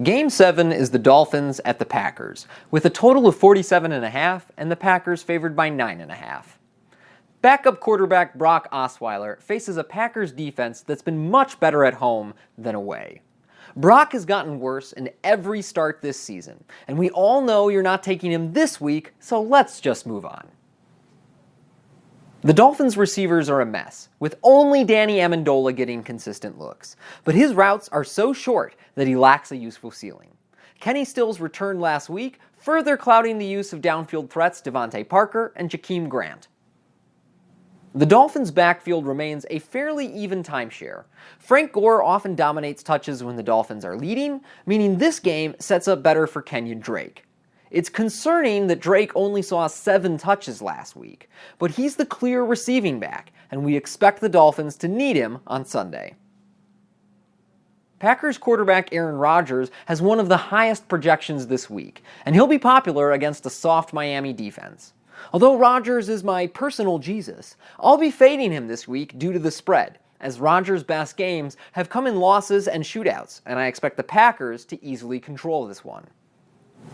Game 7 is the Dolphins at the Packers, with a total of 47.5 and the Packers favored by 9.5. Backup quarterback Brock Osweiler faces a Packers defense that's been much better at home than away. Brock has gotten worse in every start this season, and we all know you're not taking him this week, so let's just move on. The Dolphins' receivers are a mess, with only Danny Amendola getting consistent looks, but his routes are so short that he lacks a useful ceiling. Kenny Stills returned last week, further clouding the use of downfield threats Devontae Parker and Jakeem Grant. The Dolphins' backfield remains a fairly even timeshare. Frank Gore often dominates touches when the Dolphins are leading, meaning this game sets up better for Kenyon Drake. It's concerning that Drake only saw 7 touches last week, but he's the clear receiving back, and we expect the Dolphins to need him on Sunday. Packers quarterback Aaron Rodgers has one of the highest projections this week, and he'll be popular against a soft Miami defense. Although Rodgers is my personal Jesus, I'll be fading him this week due to the spread, as Rodgers' best games have come in losses and shootouts, and I expect the Packers to easily control this one.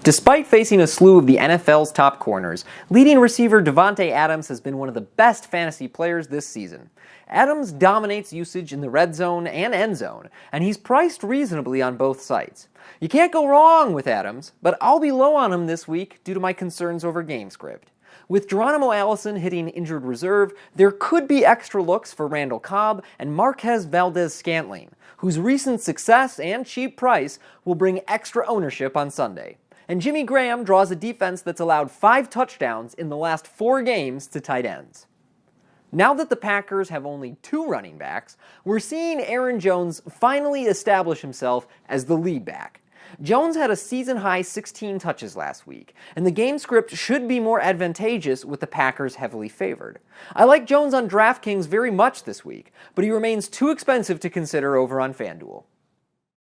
Despite facing a slew of the NFL's top corners, leading receiver Davante Adams has been one of the best fantasy players this season. Adams dominates usage in the red zone and end zone, and he's priced reasonably on both sites. You can't go wrong with Adams, but I'll be low on him this week due to my concerns over game script. With Geronimo Allison hitting injured reserve, there could be extra looks for Randall Cobb and Marquez Valdez-Scantling, whose recent success and cheap price will bring extra ownership on Sunday. And Jimmy Graham draws a defense that's allowed 5 touchdowns in the last 4 games to tight ends. Now that the Packers have only 2 running backs, we're seeing Aaron Jones finally establish himself as the lead back. Jones had a season-high 16 touches last week, and the game script should be more advantageous with the Packers heavily favored. I like Jones on DraftKings very much this week, but he remains too expensive to consider over on FanDuel.